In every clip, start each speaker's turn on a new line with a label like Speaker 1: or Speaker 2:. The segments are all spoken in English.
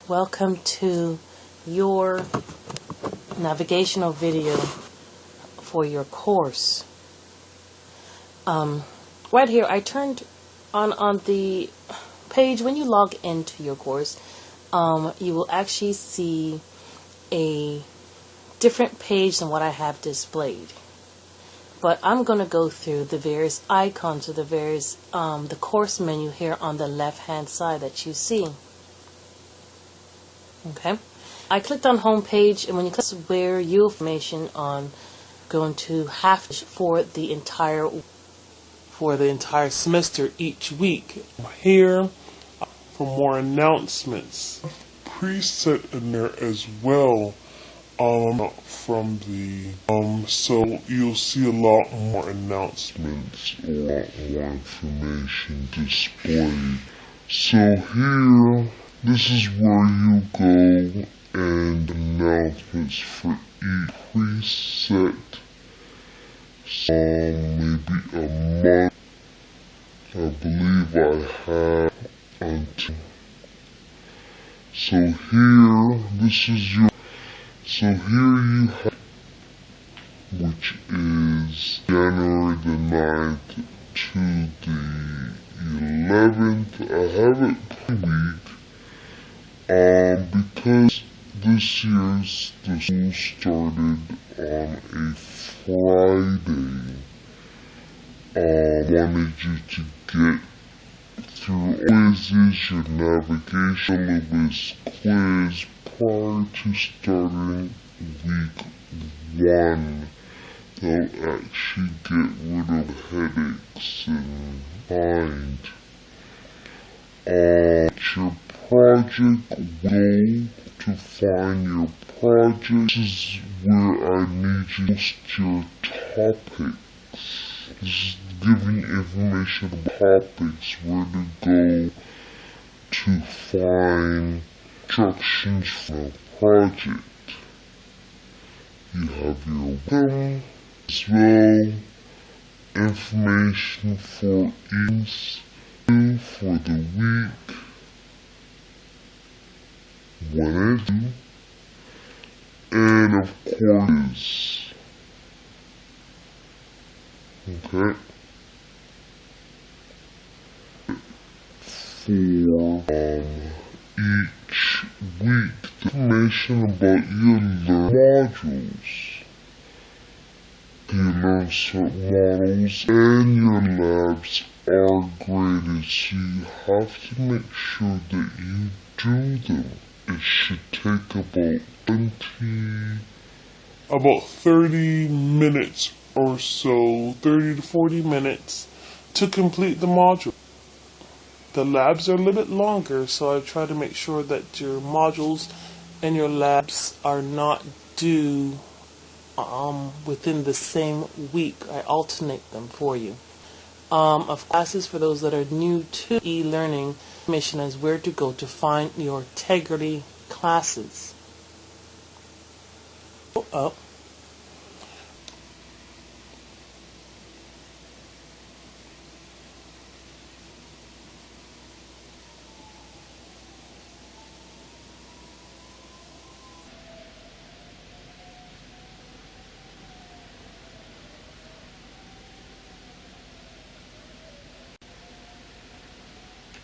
Speaker 1: Welcome to your navigational video for your course. Right here, I turned on the page. When you log into your course, you will actually see a different page than what I have displayed. But I'm going to go through the various icons or the various the course menu here on the left hand side that you see. Okay, I clicked on home page, and when you click where you information on going to have for the entire semester each week.
Speaker 2: Here for more announcements. Preset in there as well from the so you'll see a lot more announcements or a lot more information displayed. So here, this is where you go and announcements for each preset. Maybe a month. I believe I have until. So here, this is your. So here you have, which is January the 9th to the 11th. I have it per week, because this year's the school started on a Friday. Wanted you to get through quizzes, your navigation syllabus quiz prior to starting week 1. They'll actually get rid of headaches and mind. Your project goal to find your project. This is where I need you to list your topics. This is giving information about topics, where to go to find instructions for a project. You have your welcome as well, information for each for the week, when it's due, and of course, okay, for each week, the information about your modules. You learn certain models and your labs are graded, so you have to make sure that you do them. It should take about 30 minutes or so, 30 to 40 minutes to complete the module. The labs are a little bit longer, so I try to make sure that your modules and your labs are not due within the same week. I alternate them for you. Of classes, for those that are new to e-learning, information is where to go to find your integrity classes. Up.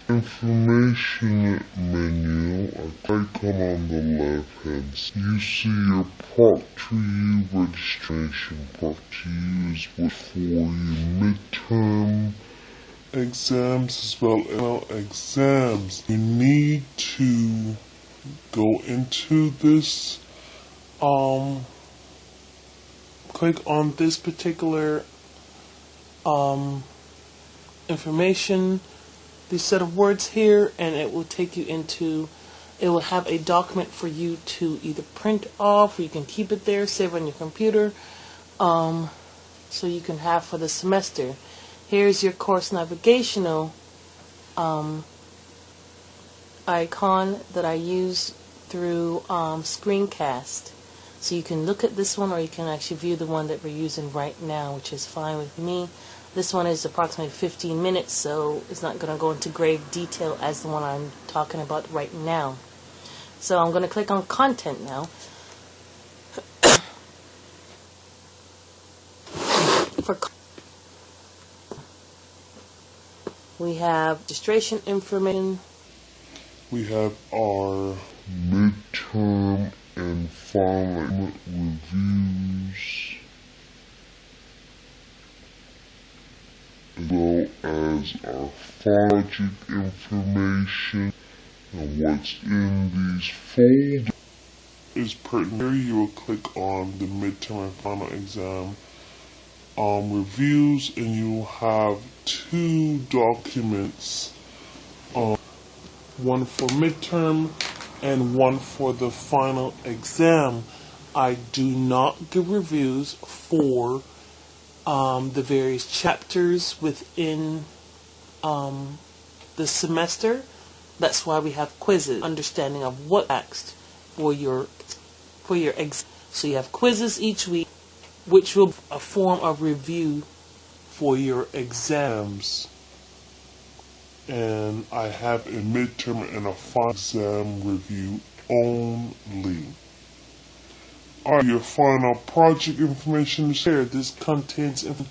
Speaker 2: Information menu, icon on the left hand side. You see your Proctor-U registration. Proctor-U is what for your midterm exams as well as exams. You need to go into this, click on this particular information, this set of words here, and it will take you into, it will have a document for you to either print off, or you can keep it there, save on your computer, so you can have for the semester. Here's your course navigational icon that I use through screencast. So you can look at this one, or you can actually view the one that we're using right now, which is fine with me. This one is approximately 15 minutes, so it's not going to go into grave detail as the one I'm talking about right now.
Speaker 1: So I'm going to click on content now. We have registration information.
Speaker 2: We have our midterm and final reviews, as well as our project information and what's in these folders is pertinent. Here you will click on the midterm and final exam reviews, and you will have two documents, one for midterm and one for the final exam. I do not give reviews for the various chapters within the semester. That's why we have quizzes, understanding of what next for your exam. So you have quizzes each week, which will be a form of review for your exams. And I have a midterm and a final exam review only. Alright, your final project information is here. This contains of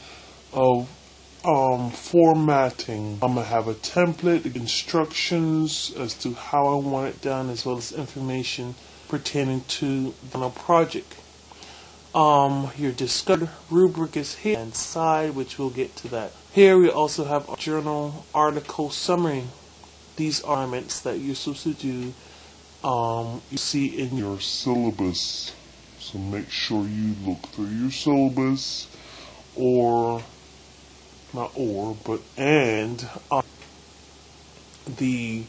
Speaker 2: formatting. I'm going to have a template, instructions as to how I want it done, as well as information pertaining to the final project. Your discovered rubric is here and side, which we'll get to that. Here we also have a journal article summary. These are elements that you're supposed to do, you see in your syllabus. So make sure you look through your syllabus, or not or, but and to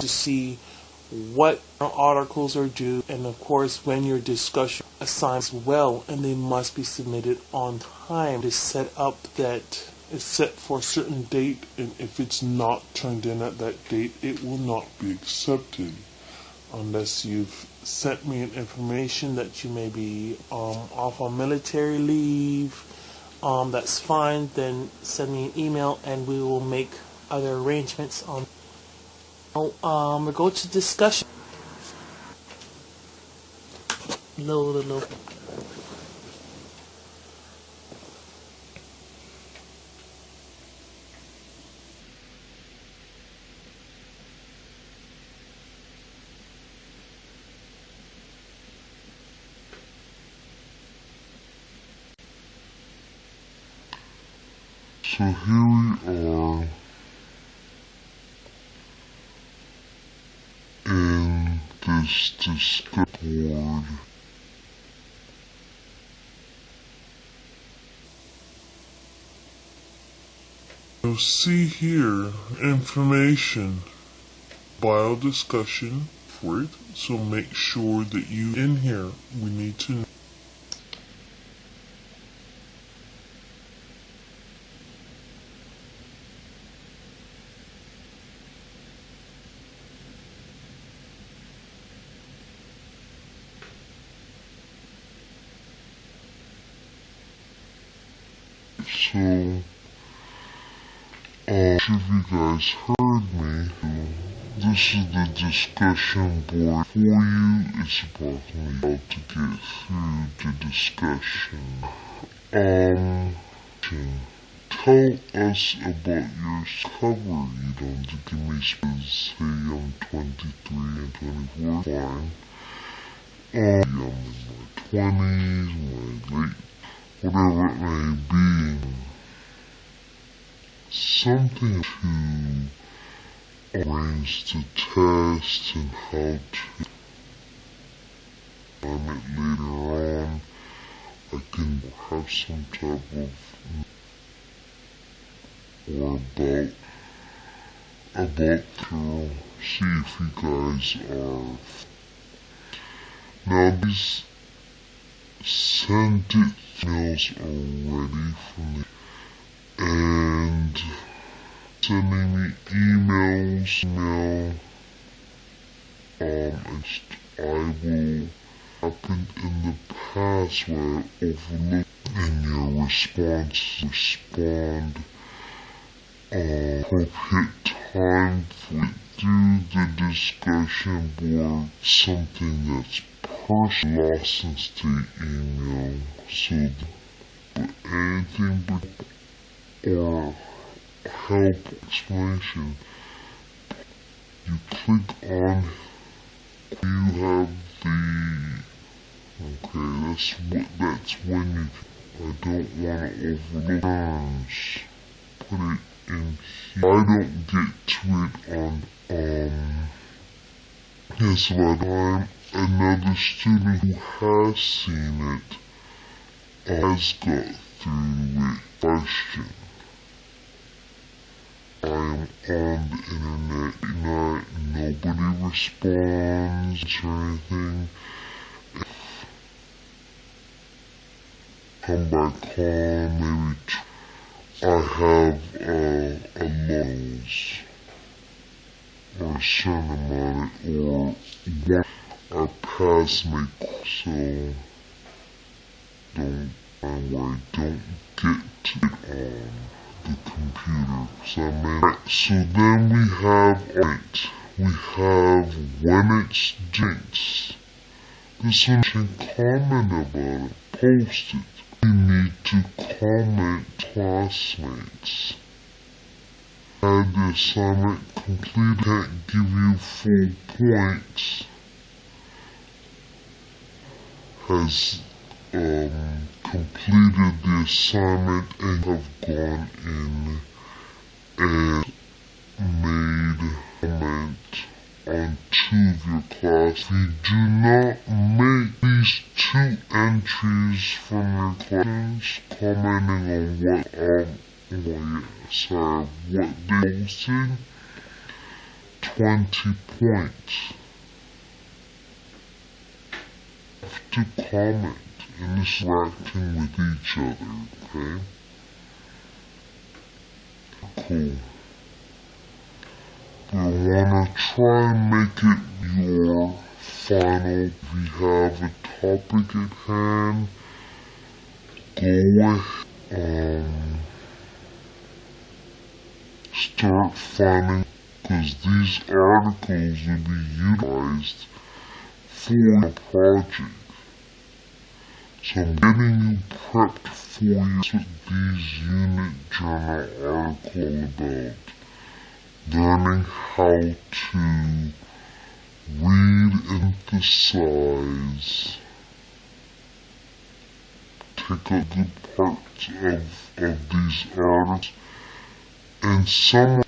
Speaker 2: see what articles are due, and of course when your discussion assigns well, and they must be submitted on time. It is set up that it's set for a certain date, and if it's not turned in at that date, it will not be accepted unless you've sent me an information that you may be off on military leave. That's fine. Then send me an email and we will make other arrangements on. We'll go to discussion. Load. So here we are in this discussion board. You'll see here information, bio discussion for it, so make sure that you in here, we need to know. So, if you guys heard me, this is the discussion board for you. It's approximately how to get through the discussion. Tell us about your cover. You don't have to give me say I'm 23 and 24, fine. I'm in my 20s, my late, whatever it may be. Something to arrange the test and how to time it later on. I can have some type of or about to see if you guys are. Now these sent it emails already from me, and sending me emails now, and I will happen in the past where I overlook in your response, respond appropriate
Speaker 3: time for through the discussion board something that's personal Lawson State email. So anything but or help explanation, you click on you have the okay, that's when you I don't want to overlook terms. Put it in here. I don't get to it on yes, but I'm another student who has seen it has got through it question. I'm on the internet, nobody responds or anything. Come back home, maybe I have a lows or a certain amount or one I pass my course, so don't find where I don't get to it on the computer. So then we have when it's jinxed. This one can comment about it, post it. You need to comment classmates. Had the assignment completed, can't give you full points. Has completed the assignment and have gone in and made a comment on 2 of your class. If you do not make these 2 entries from your classes, commenting on what they posted, 20 points. To comment and interacting with each other, okay? Cool. But I wanna try and make it your final. If you have a topic at hand, go ahead, start finding, because these articles will be utilized for a project. So I'm getting you prepped for you what these unit journal articles about. Learning how to read, emphasize, take out good parts of these articles, and some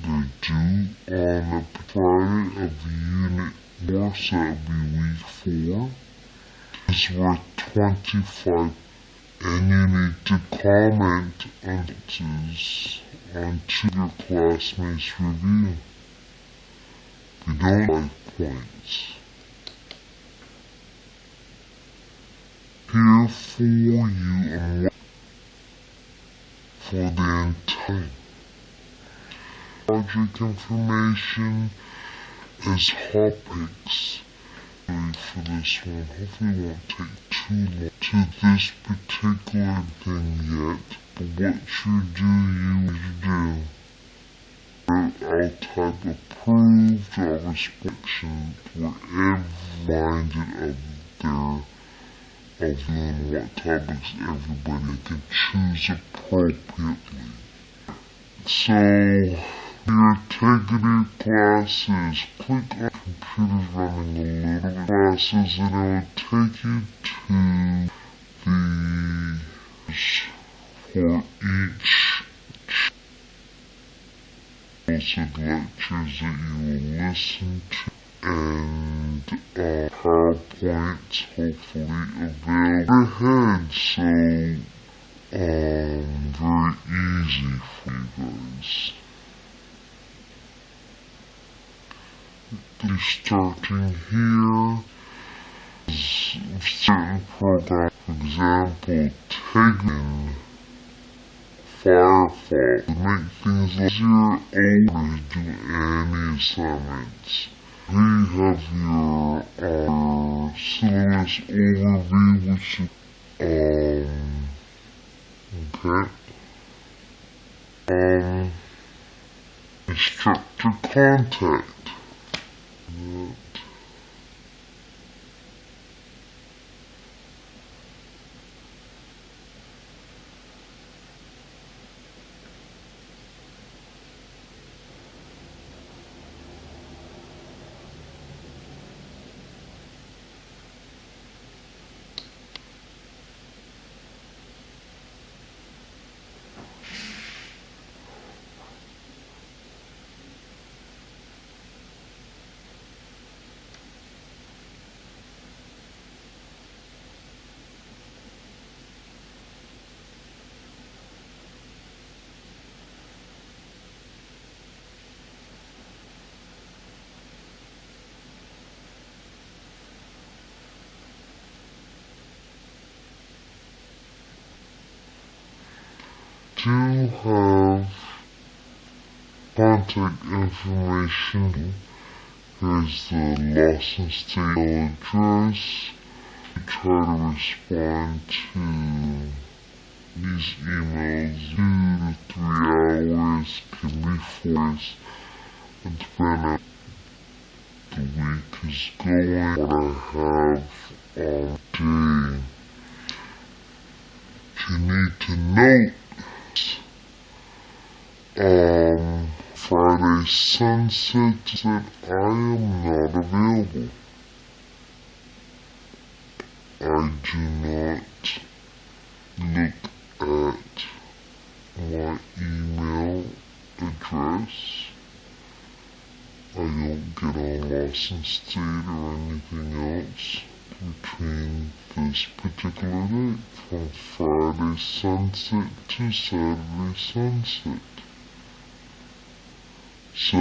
Speaker 3: they're due on a Friday of unit 4, so that'll be week 4. Is worth 25, and you need to comment on answers onto your classmates' review. You don't like points. Here for you and for the entire project information as topics. For this one, hopefully it won't take too long to this particular thing yet, but what you do, I'll type approved or restriction wherever reminded of doing what topics everybody can choose appropriately. So, your integrity classes, click on computers running a little classes and it will take you to the for each lectures that you will listen to and PowerPoints hopefully available ahead, so very easy for you guys. Starting here, certain programs, for example, tagging Firefox to make things easier to do any assignments. Here you have your syllabus overview, which instructor contact. To have contact information, here's the Lawson State address. You try to respond to these emails 2 to 3 hours, can be 4 hours, depending on the week is going. What I have on day. You need to note Friday sunset that I am not available. I do not look at my email address. I don't get on Lawson State or anything else between this particular date, from Friday sunset to Saturday sunset. So,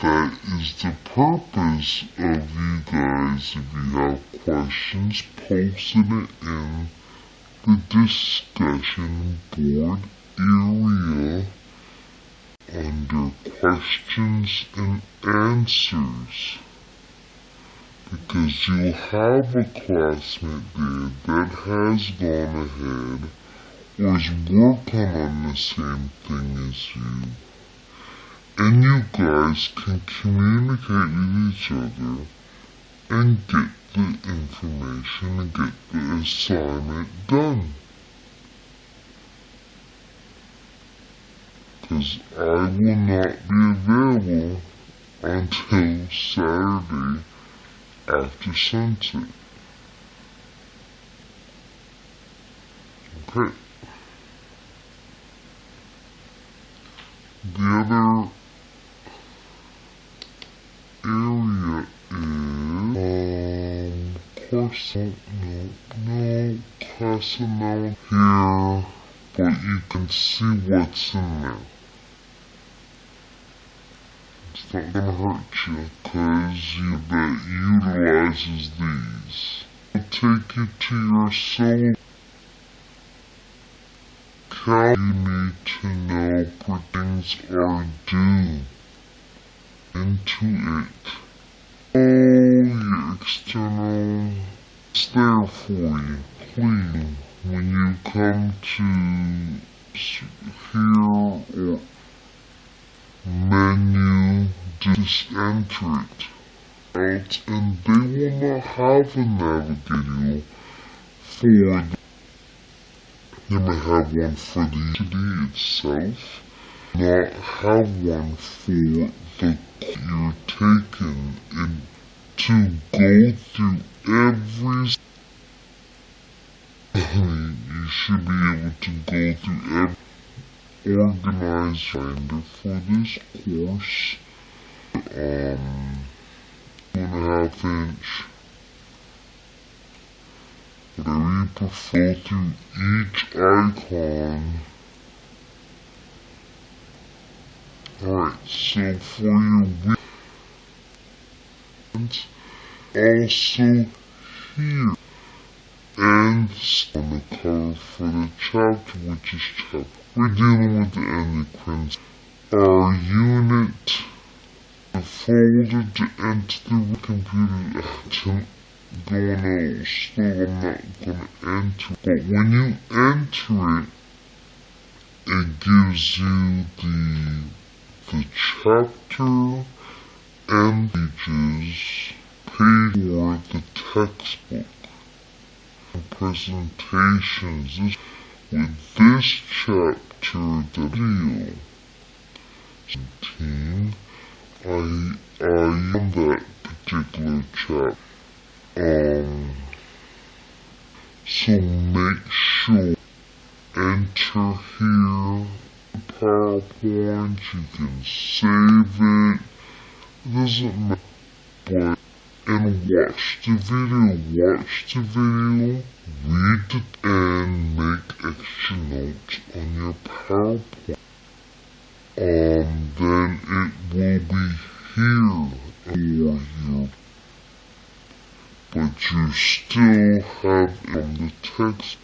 Speaker 3: that is the purpose of you guys, if you have questions, posting it in the discussion board area under questions and answers. Because you'll have a classmate there that has gone ahead or is working on the same thing as you. And you guys can communicate with each other and get the information and get the assignment done. Because I will not be available until Saturday after sunset. Okay. The other area is, of course, no personnel here, but you can see what's in there. It's not gonna hurt you, cause that utilizes these. It'll take you to your solo account. You need to know where things are due into it. Oh, your external, it's there for you. Please, when you come to here or menu, just enter it out, and they will not have a navigator for the. They may have one for the city itself, not have one for the you're taking, and to go through every. You should be able to go through every organized finder for this course. 2.5 inch. Whatever you prefer, through each icon. Alright, so for your weekends, also here, and on the cover for the chapter, which is chapter. We're dealing with the endocrines. Our unit, the folder to enter the computer, gonna still I'm not gonna enter, but when you enter it, it gives you the the chapter and pages paid for the textbook and presentations. With this chapter, the video 17, I am that particular chapter. So make sure enter here PowerPoint, you can save it, doesn't matter, but and watch the video, read it, and make extra notes on your PowerPoint. Then it will be here for you, but you still have it on the text.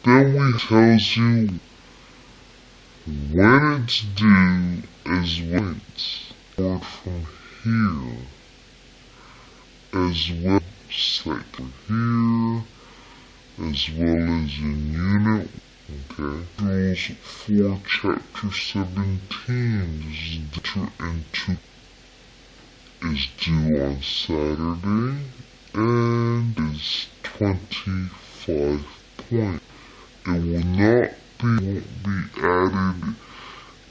Speaker 3: Then we tells you when it's due as well. Or from here, as well select here, as well as in unit. Okay. Rules for chapter 17 is due on Saturday and is 25 points. It won't be added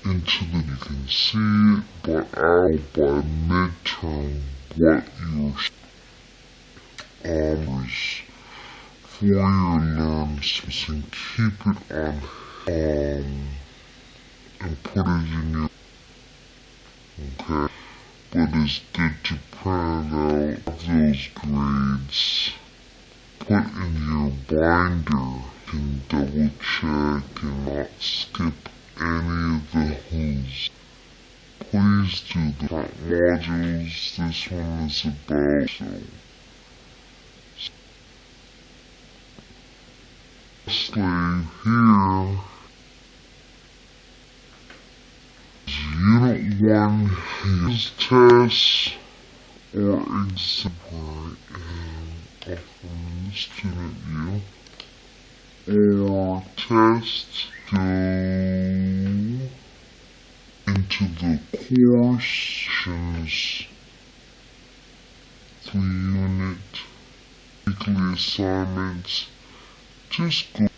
Speaker 3: into the, you can see it, but I'll by midterm what your hours for your learns and keep it on and put it in your, okay, but it's good to print out those grades, put in your binder, and double check and not skip any of the holes. Please do the modules this one is about. So, here is Unit 1 is tests or exam and from the student view. Or tests go into the courses, 3-unit weekly assignments. Just go.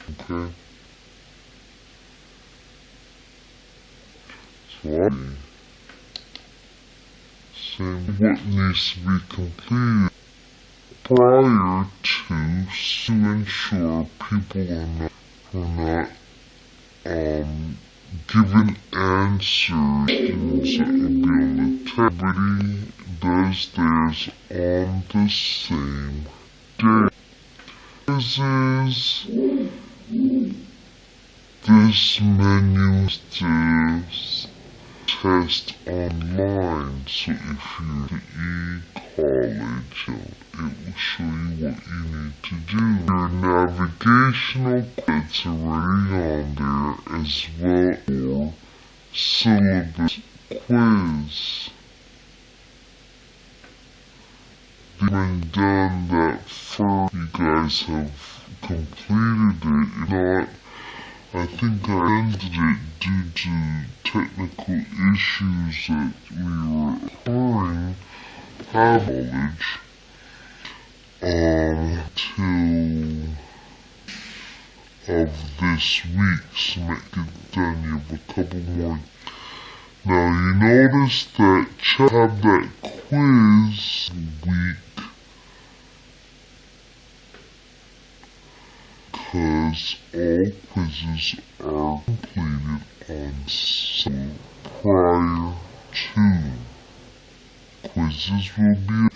Speaker 3: Okay. So what needs to be completed prior to ensure people are not given answers that will be on the test. Everybody does theirs on the same day. This menu is test online, so if you're at e-college, it will show you what you need to do. Your navigational quiz already on there, as well as syllabus quiz. When done that first, you guys have completed it. If not, I think I ended it due to technical issues that we were occurring college till of this week, so make it done. You have a couple more. Now you notice that have that quiz week because all quizzes are completed on Sunday prior to. Quizzes will be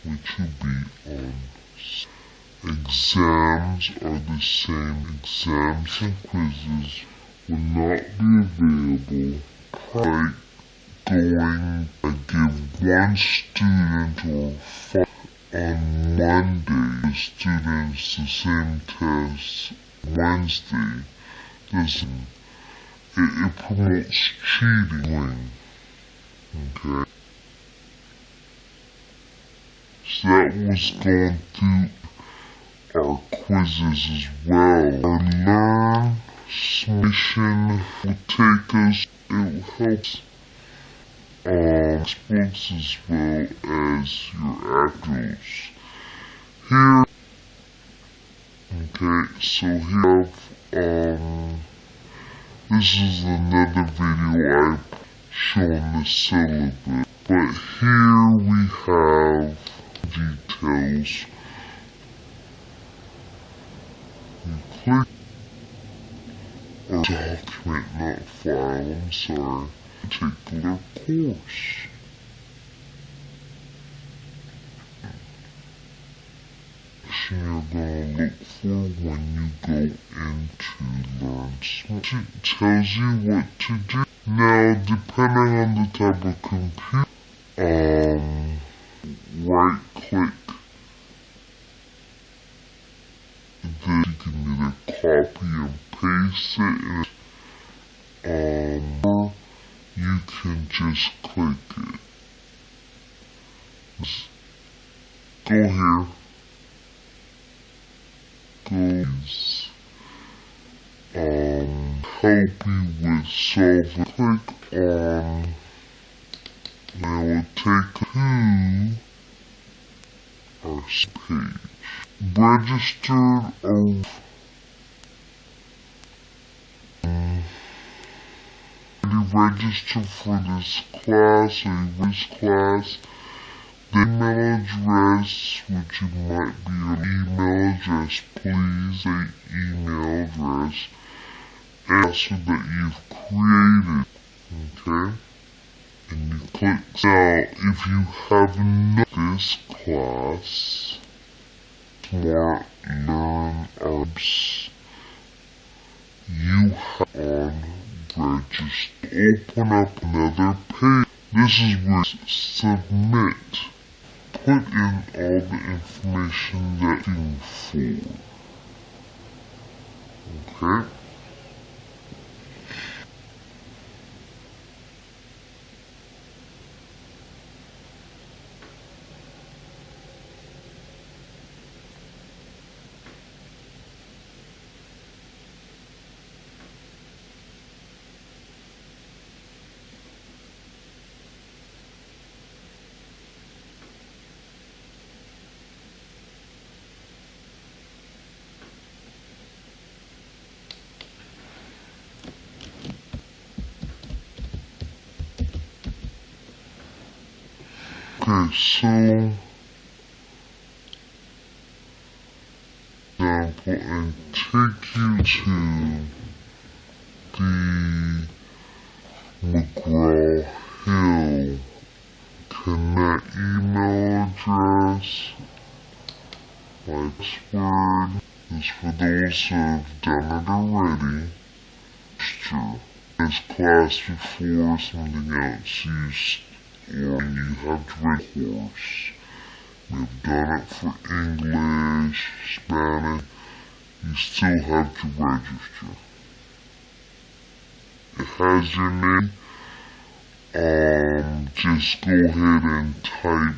Speaker 3: which will be on. Exams are the same. Exams and quizzes will not be available. I give one student or 5 on Monday, the students the same test Wednesday. It promotes cheating. Okay. So that was going through our quizzes as well. Our learn mission will take us, it will help books as well as your actuals. Here, okay, so here this is another video I've shown the syllabus, but here we have details. You click or document, not file, I'm sorry, particular course. You're going to look for when you go into Learn Smart. It tells you what to do. Now, depending on the type of computer, right click, then you can either copy and paste it, or you can just click it. Just go here. Goes help you with solving. Click on, now it will take to our page. Registered over register for this class or this class. The email address, which it might be your email address, please, an email address, and password that you've created, okay? And you click. Now, if you have not this class, Smart Learn Apps, you have on register. Open up another page. This is where submit. Put in all the information that you're looking for. Okay? Okay, so example, and take you to the McGraw-Hill. Connect email address, password is for those who have done it already. Register as class before something else. Or you have to register course. We've done it for English, Spanish. You still have to register. It has your name. Just go ahead and type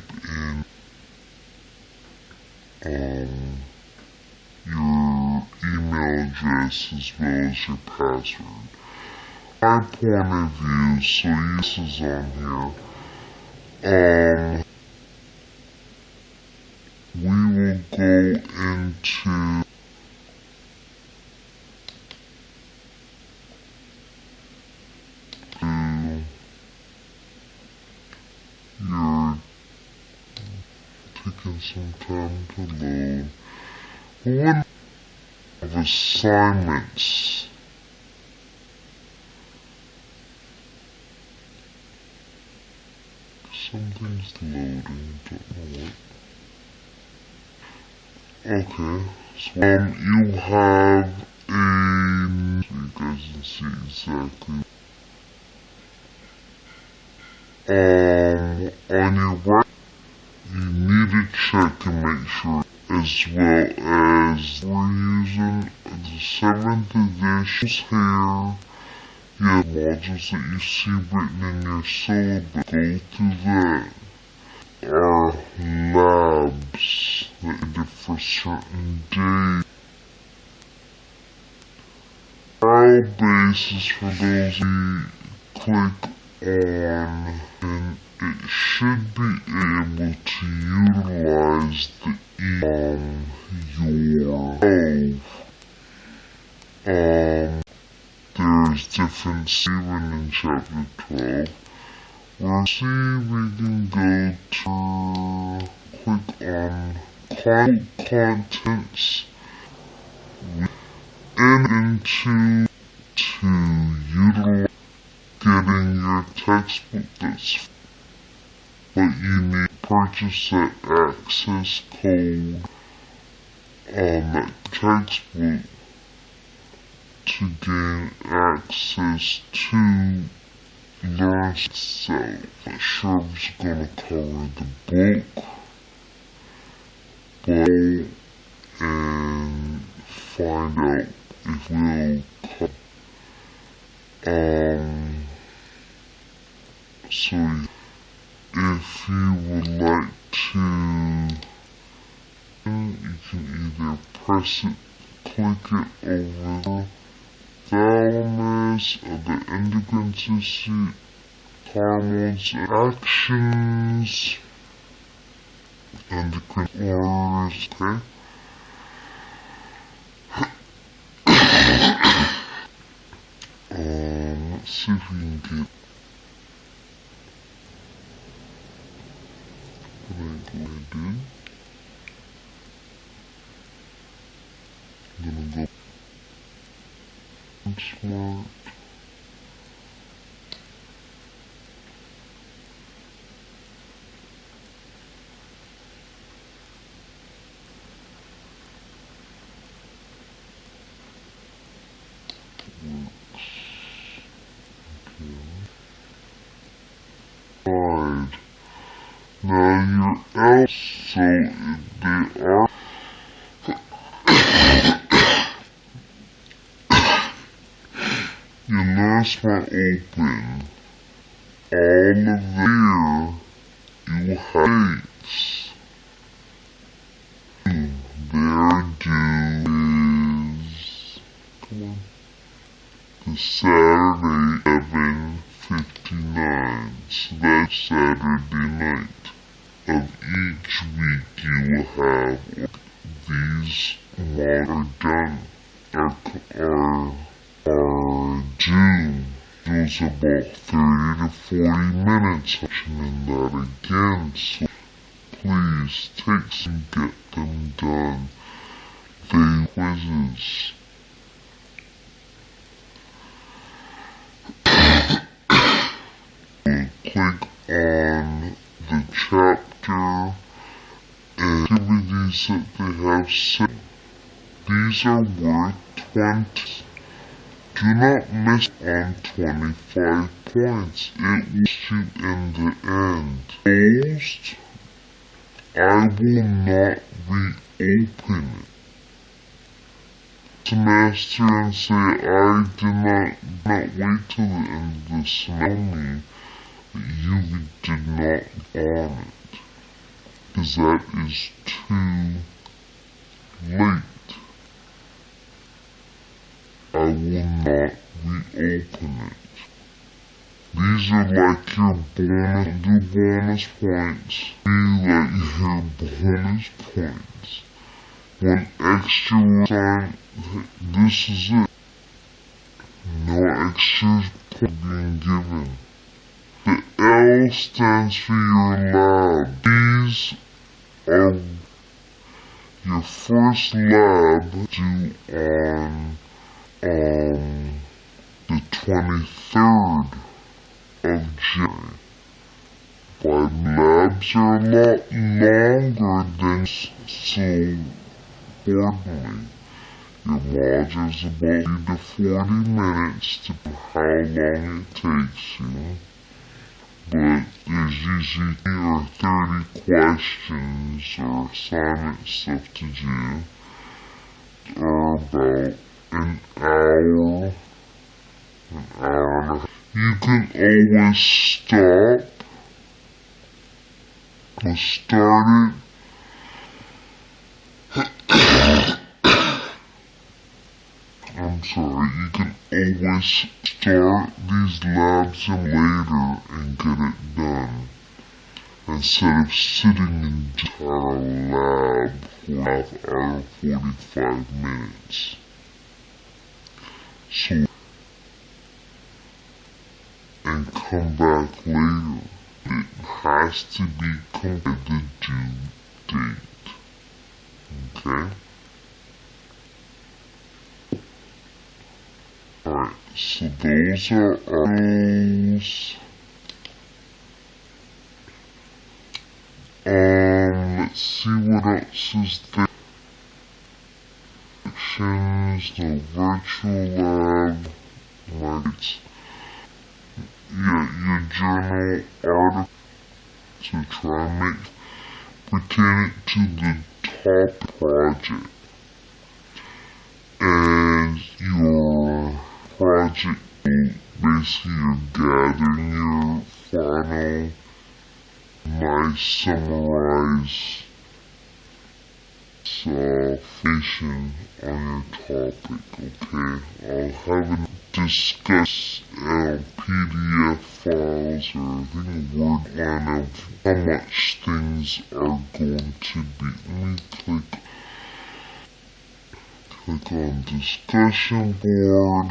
Speaker 3: in your email address as well as your password. My point of view, so this is on here. We will go into your taking some time to load. One of assignments. Something's loading, don't know what. Okay, so you have a, so you guys can see exactly. On your right, you need to check and make sure, as well as we're using the 7th edition here. You have modules that you see written in your syllabus. Go through that. Our labs. that for certain days. Trial basis for those you click on, and it should be able to utilize there's different even in chapter 12. We'll see we can go to click on contents and into to utilize getting your textbook that's what you need to purchase that access code on that textbook to gain access to Learn itself. Not sure if it's gonna cover the book, but and find out if we'll cover. So if you would like to, you can either press it, click it over the thalamus of the endocrine system, hormones and actions, endocrine orders, okay? Let's see if we can get what I did. I'm gonna go smart. Now you're out, so they are your nurse will open. All of there you have dates. Their due is, come on, the Saturday 11:59, so that's Saturday night of each week you will have these are done, are due. Those about 30 to 40 minutes, and that again, so please take some, get them done. They quizzes. Click on the chapter and activities that they have set. These are worth 20. Do not miss on 25 points. It will shoot in the end. Closed. I will not reopen it. Semester and say I did not wait till the end of the semester. You did not on it, because that is too late. I will not reopen it. These are like your bonus points. Be like your bonus points. One extra time, this is it. No extra point being given. The L stands for your lab. These are your first lab due on the 23rd of January. But labs are a lot longer than so ordinary. Your module's about 30 to 40 minutes to how long it takes you. But there's usually 20 or 30 questions or assignment stuff to do. Or about an hour and a half. You can always stop or start it I'm sorry, you can always start these labs later and get it done, instead of sitting in the lab for half hour, 45 minutes. So, and come back later. It has to be completed the due date. Okay? Alright, so those are articles. Let's see what else is there. No virtual lab. Right. Yeah, your journal article to try and make pertaining to the top project. And your project, basically you're gathering your final nice summarized information on your topic, okay? I'll have it discuss PDF files or a word line of how much things are going to be. Let me click on discussion board.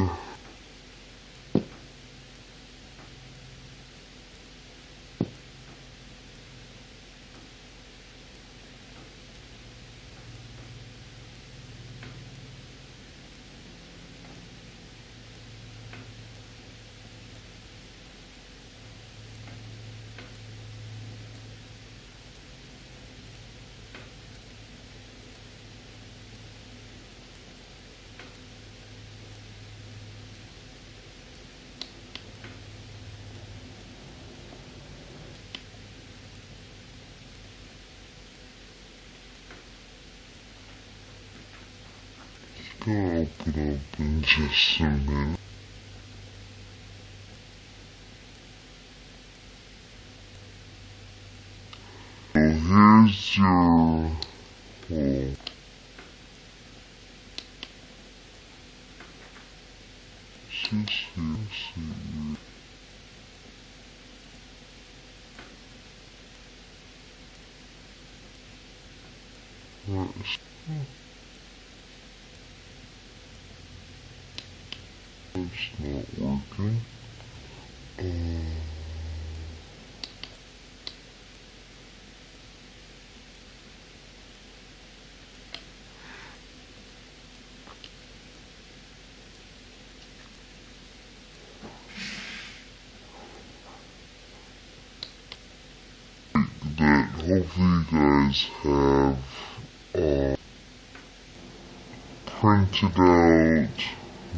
Speaker 3: I'll open up in just a minute. So here's your it's not working. That hopefully you guys have printed out,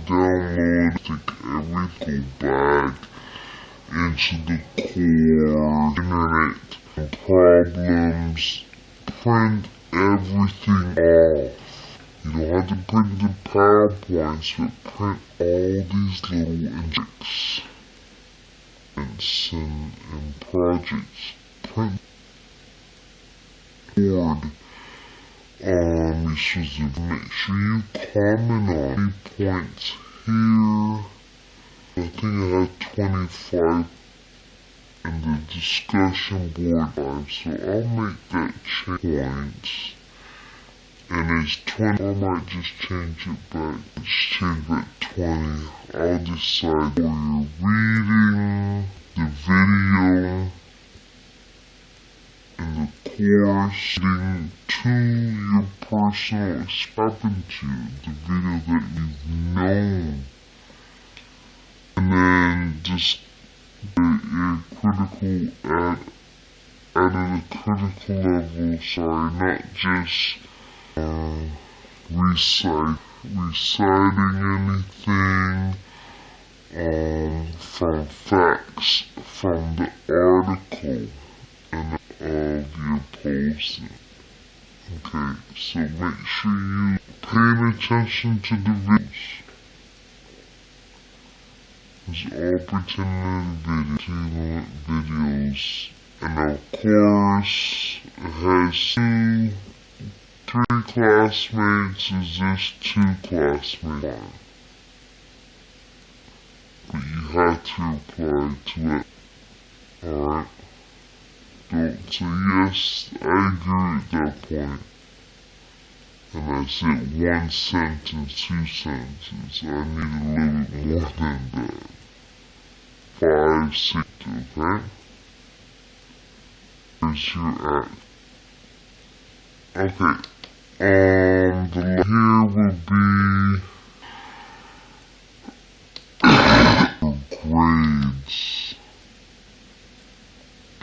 Speaker 3: download, everything, go back into the core internet problems, print everything off. You don't have to print the PowerPoints, but print all these little index and projects. Print board on issues to make sure you comment on any points here. I think I had 25 in the discussion board 5, so I'll make that change. And it's 20, I might just change it back. Let's change back 20. I'll decide for your reading, the video, and the course, leading to your personal happened to you, the video that you've known. And then just a critical at a critical level, sorry, not just reciting anything from facts from the article and of your posting. Okay, so make sure you pay attention to the videos. It's all pretending videos. And of course, it has 2 3 classmates is this 2 classmates? But you have to reply to it. Alright? Don't say yes, I agree at that point. And I said 1 sentence, 2 sentences. I need a little bit more than that. 5, 6, okay? Here's your act. Okay. The here will be grades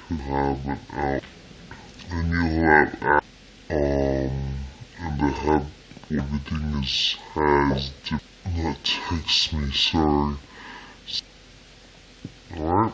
Speaker 3: to have an out, and you'll have out, and the have everything has not text me, sorry. Alright?